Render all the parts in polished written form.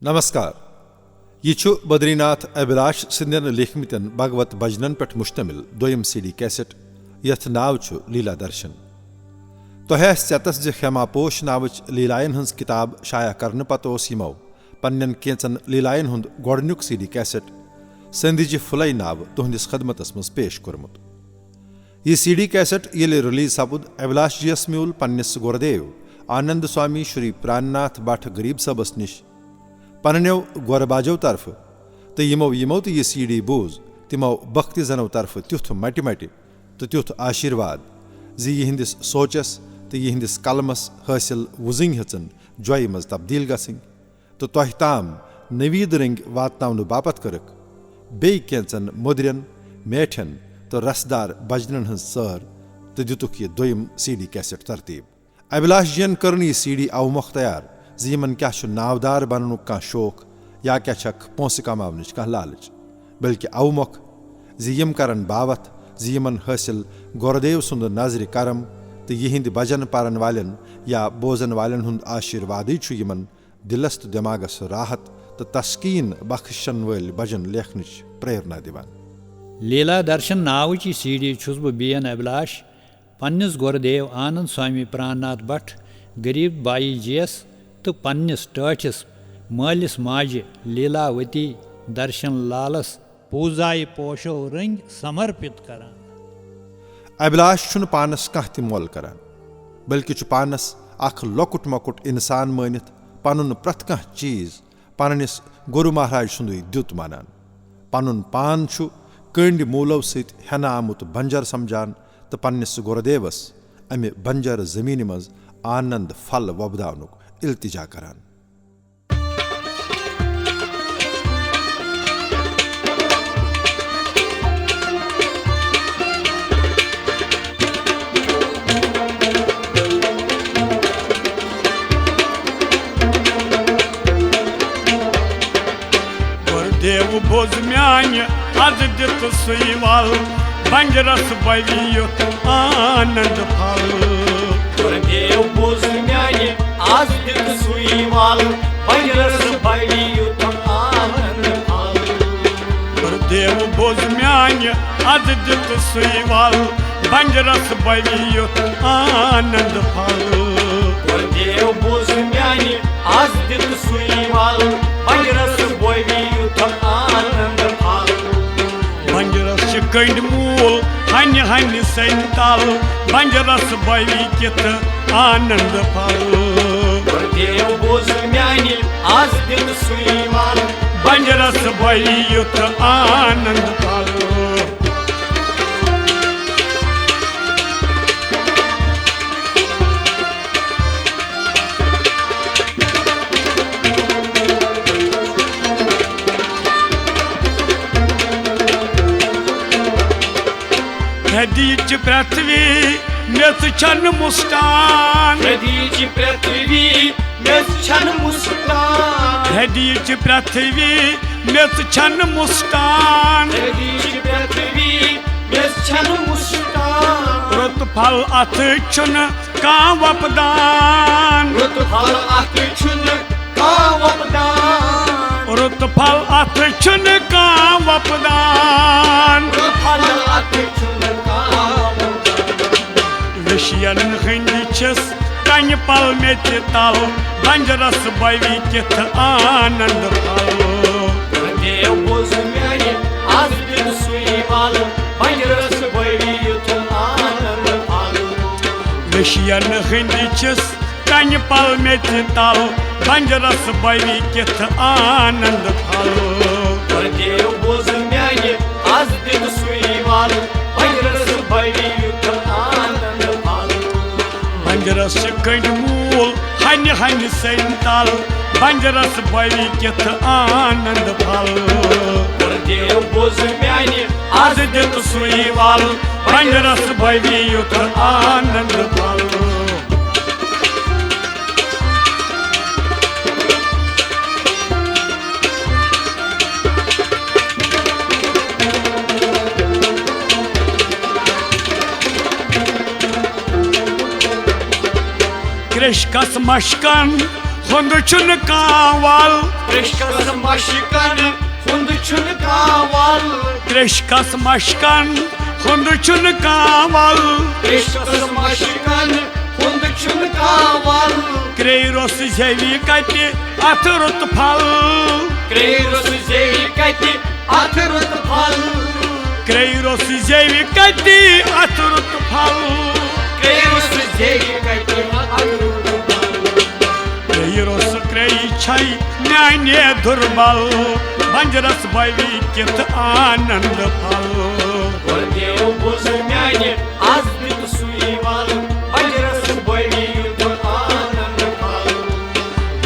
नमस्कार यह बद्रीनाथ अभिलाष सिंधन लेखमतन भगवत भजनन पे मुश्तमिल दोयम CD कैसेट यथ नाव लीला दर्शन तोह चेतस खेमापोश नावच लीलायन हंस किताब शाया करने पतो यमो पन्न केचन लीलायन हुंद गोडनुक CD कैसेट संदिज फुलई नाव तुहंदिस खदमतस मज पेश कोरमुत। यह CD कैसेट ये रिलीज सपुद अभिलाष जीस म्यूल पन्निस गुरुदेव आनंद स्वामी श्री प्राणनाथ भट्ट गरीब सबस निश पन्नो गोरबाजो तरफ तो यमो तो यह CD बोज तिमो बख्ति जनो तरफ तुथ मटि मटि तो तुथ आशीर्वाद जी यहंदिस सोचस तो यहंदिस कलमस हासिल वुजिंग हेचन जोय मज तब्दील गसिंग तो तोह ताम नवीद रंग वातनावन बापत करक बे कैचन मुदरन मेठन तो रसदार भजनन हंस सर तो दितुक यह दोयम CD कैसेट तरतीब। अभिलाष जन कर यह CD अवमुख तैयार यमन क्या नावदार बन कह शौक या क्या पोस कमावन कह लालच बल्कि अवमुख यम करन बावत यमन हासिल गुरुदेव सुंद नजर करम तो यहंद भजन पारन वालन या बोजन वालन हुंद आशीर्वाद यमन दिलस तो दिमागस राहत तो तस्कीन बख्शन वल भजन लेखन प्रेरणा दिवान। लीला दर्शन नावच CD छुस बह बेन अभिलाष पन्निस गुरुदेव आनंद स्वामी प्राणनाथ भट्ट गरीब बाई जीस तो पन्निस टाठिस मालिस माजे लीलावती दर्शन लालस पूजाई पोशो रंग समर्पित करान। अभिलाष छुन पानस कह ति मोल करान बल्कि पानस अख लकुट मकुट इंसान मानित पनुन प्रथ कह चीज पन्निस गुरु महाराज सुंदुई द्युत मानान पनुन पान छु कंड मूलो सत हेना आमुत बंजर समझान तो पन्निस गुरुदेवस अमे बंजर जमीन मज आनंद फल वबदावनुक इल्तिजा करान। गुरुदेव बोज म्यान आज दित सुई वाल बंजरस बवियुत आनंद फल। गुरुदेव बोज म्यान आज दित सुई वाल बंजरस बवियुत आनंद फल। गुरुदेव बोज म्यान आज दित सुई वाल बंजरस बवियुत आनंद फल। गुरुदेव बोज म्यान आज दित सुई वाल बंजरस बवियुत आनंद फल। बंजरस कंड मूल हन हन संताल बंजरस बवि कित आनंद फल। गुरुदेव बोज म्यान आज दित सुई वाल बंजरस बवियुत आनंद फल। हदीच पृथ्वी मेत छन मुस्कान। हदीच पृथ्वी मेत छन मुस्कान। हदीच पृथ्वी मेत छन मुस्कान। हदीच पृथ्वी मेत छन मुस्कान। रुत फल अथ छुन का वपदान। रुत फल अथ छुन का वपदान। रुत फल अथ छुन का वपदान। रुत फल अथ छुन का विषयन हंदिस कन पल मेत तल बंजरस बवि कित आनंद फल। गुरुदेव बोज म्यान आज दित सुई वाल बंजरस बवियुत आनंद फल। विषयन हंदिस कन पल मेत तल बंजरस बवि कित आनंद फल। गुरुदेव बोज म्यान आज दित सुई वाल बंजरस बवियुत आनंद फल। बंजरस कंड मूल हन हन संताल बंजरस बवि कित आनंद फल। गुरुदेव बोज म्यान आज दित सुई वाल बंजरस बवियुत आनंद फल। कृषकस मशकन हुंद छुन कांवल Trishkas mashkan Hund chun kaval त्रिशकस मशकन हुंद छुन कांवल Trishkas mashkan Hund chun kaval क्रेरोस जेवी कति अथरुत फल Kreiros zevi kati Athrut phal क्रेरोस जेवी कति अथरुत फल Kreiros zevi kati Athrut phal क्रेरोस क्रेई छई न्याने दुर्बल बंजरस बैविकित आनंद फल Gordev buz myane Az dit suival Bajras bavi yut anand phal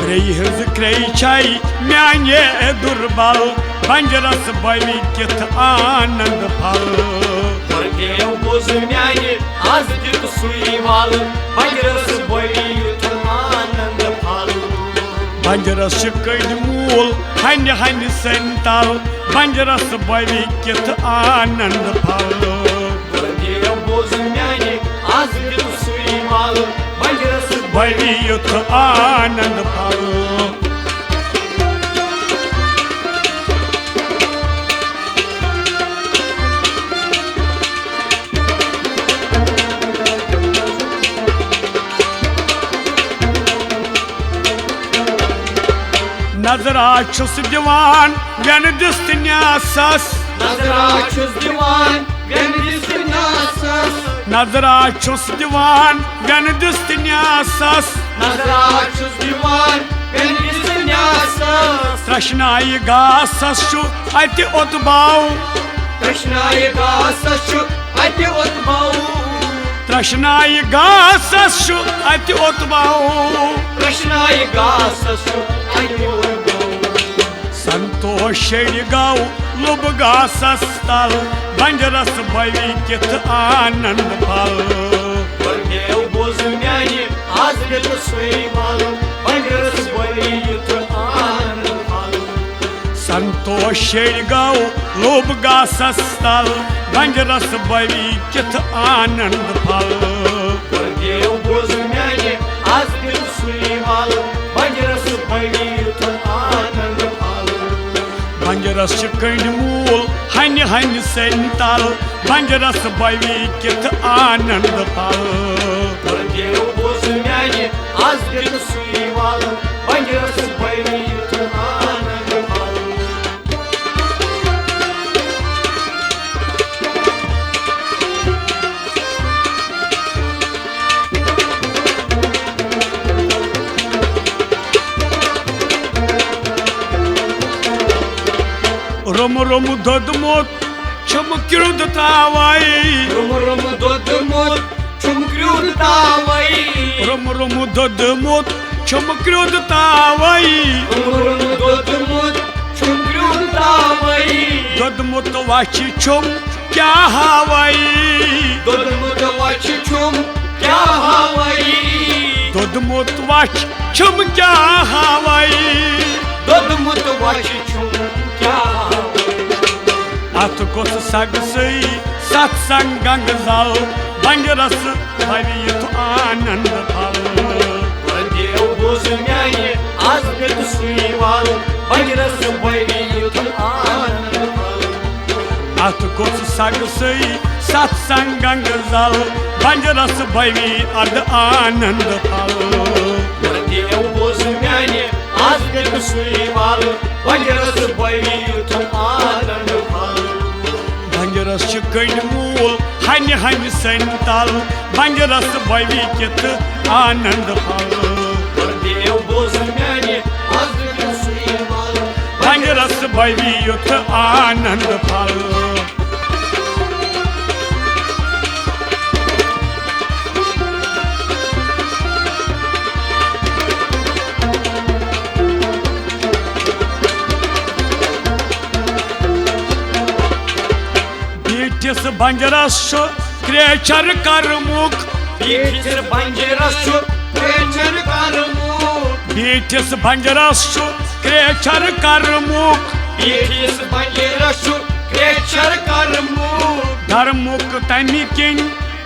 क्रेई हज क्रेई छई न्याने दुर्बल बंजरस बैविकित आनंद फल Gordev buz myane Az dit suival Bajras bavi yut anand phal बंजरस कड़ मूल हन हन संतल बंजरस बैविकित आनंद फल Gordev buz myane Az dit suival Bajras बैवियुत आनंद फल नजरा छुस दिवान व्यन दिस्त न्यासस Nazra chus divan Vendis nasas नजरा छुस दिवान व्यन दिस्त न्यासस Nazra chus divan Vendis nasas त्रशनाई गासस छु अति उतबाव Krishnaya gasachu Ati utbau त्रशनाई गासस छु अति उतबाव Krishnaya gasachu Ati utbau संतोष गाव लुब गासस तल बंजरस बैविकित आनंद फल Gordev buz myane Az dit suival Bajras bavi yut anand phal संतोष गाव लोभ गासस तल बंजरस बैविकित आनंद फल Gordev buz myane Az dit suival Bajras bavi yut anand phal बंजरस कंड मूल हन हन संतल बंजरस बैविकित आनंद फल Gordev buz myane Az dit suival Bajras bavi yut anand phal रोम रोम ददमोत छम क्रुद तावाई Rum rum dodmut Chumkryud tavai रोम रोम ददमोत छम क्रुद तावाई Rum dodmut Chumkryud tavai ददमोत वाची छम क्या हवाई Dodmut vachi chum Kya havai ददमोत वाच छम क्या हवाई Dodmut vachi chum Kya havai अथ गोस सग सई सत्संग जल बंजरस बैविकित आनंद फल Gordev buz myane Az dit suival Bajras bavi yut anand phal अथ गोस सग सई सत्संग जल बंजरस बैविकित आनंद फल Gordev buz myane Az dit suival Bajras bavi yut anand phal बंजरस कड़ मूल हन हन संतल बंजरस बैविकित आनंद फल Gordev buz myane Az dit suival बंजरस बैविकित आनंद फल बीटिस बंजरस क्रेचर कर्मुक Bitir banjeras chu Krecher karmu बीटिस बंजरस क्रेचर कर्मुक Bitis banjeras chu Krecher karmu धर्मुक तमि किन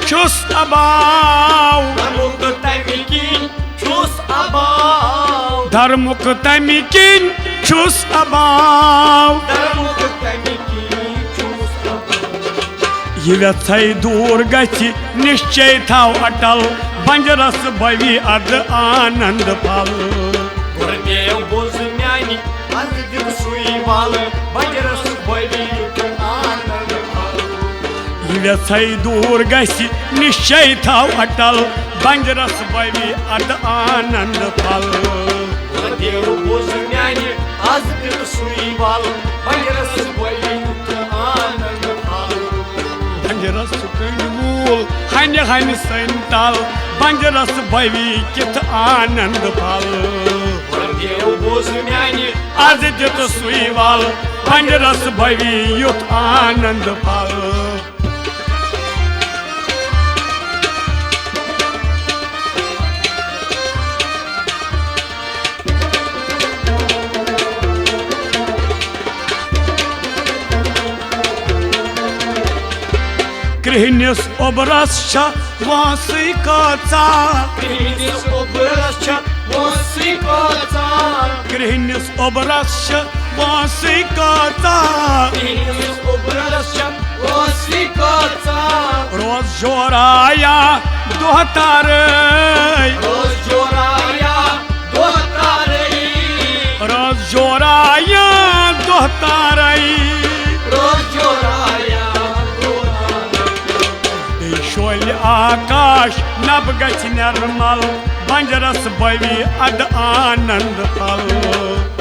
छुस अबाव Namuk tamikin छुस अबाव धर्मुक तमि किन छुस अबाव धर्मुक तमि किन छुस अबाव ये व्यथै दूर गछि निश्चय थाव अटल बंजरस भवि अद आनंद फल गुरुदेव बोझ म्यानि आज दिन सुई वाल बंजरस भवि आनंद फल ये व्यथै दूर गछि निश्चय थाव अटल बंजरस भवि अद आनंद फल गुरुदेव बोझ म्यानि आज दिन सुई वाल बंजरस भवि आनंद फल बंजरस कंड मूल हन्य हन्य संतल बंजरस भवि कित आनंद फल गुरुदेव बोझ म्यानि आज दित सुई वाल बंजरस भवि युत आनंद फल कृहनिस ओबरस छ वासी काचा कृहनिस ओबरस छ वासी काचा कृहनिस ओबरस छ वासी काचा कृहनिस ओबरस छ वासी काचा रोज जोराया दोहतारे रोज जोराया दोहतारे रोज जोराया दोहतारे रोज जोराया शोल आकाश नब गछ निर्मल बंजरस भवि अद आनंद फल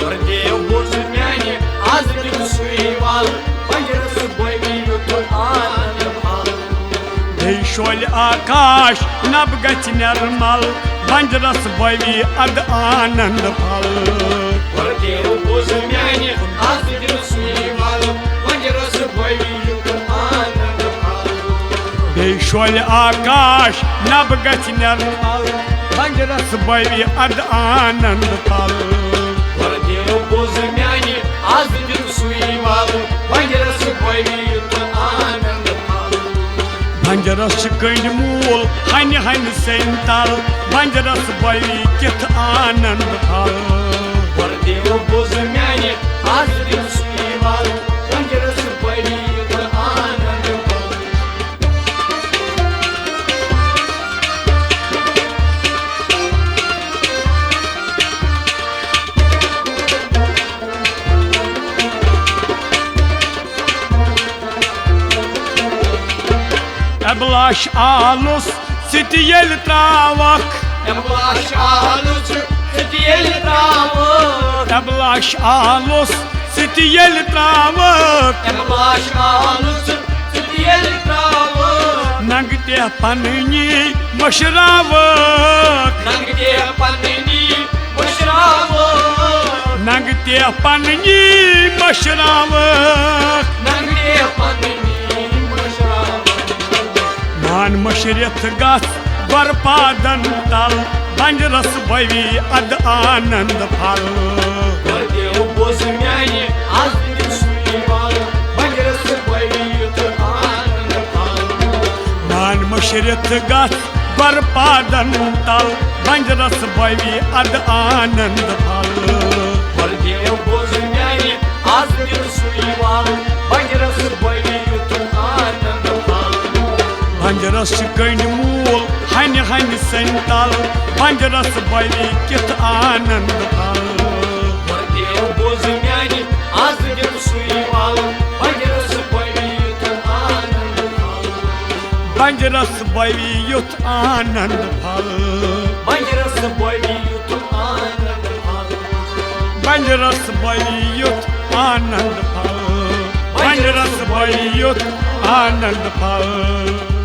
गुरुदेव बोझ म्यानि आज दिन सुई वाल बंजरस भवि आनंद फल शोल आकाश नब गछ निर्मल बंजरस भवि अद आनंद फल गुरुदेव बोझ म्यानि आज दिन सुई वाल बंजरस भवि आनंद फल शोल आकाश नब गछ निर्मल बंजरस भवि अद आनंद फल गुरुदेव बोझ म्यानि आज दिन सुई वाल बंजरस भवि आनंद फल बंजरस कंड मूल हन्य हन्य संतल बंजरस भवि कित आनंद फल गुरुदेव बोझ म्यानि आज दिन सुई वाल बंजरस भवि आनंद फल अबलाश आलुस सितियल त्रावक अबलाश आलुस सितियल त्रावक अबलाश आलुस सितियल त्रावक अबलाश आलुस सितियल त्रावक नंगते पन्नी मशरावक नंगते पन्नी मशरावक नंगते पन्नी मशरावक नंगते पन्नी मान मशरियत गस बरपादन तल बंजरस भवि अद आनंद फल गुरुदेव बोझ म्यानि आज दिन सुई वाल बंजरस भवि आनंद फल मान मशरियत गस बरपादन तल बंजरस भवि अद आनंद फल गुरुदेव बोझ म्यानि आज दिन सुई वाल बंजरस भवि आनंद फल बंजरस कंड मूल हन्य हन्य संतल बंजरस भवि कित आनंद फल गुरुदेव बोझ म्यानि आज दिन सुई वाल बंजरस भवि आनंद फल बंजरस भवि युत आनंद फल बंजरस भवि आनंद फल बंजरस भवि युत आनंद फल बंजरस भवि युत आनंद फल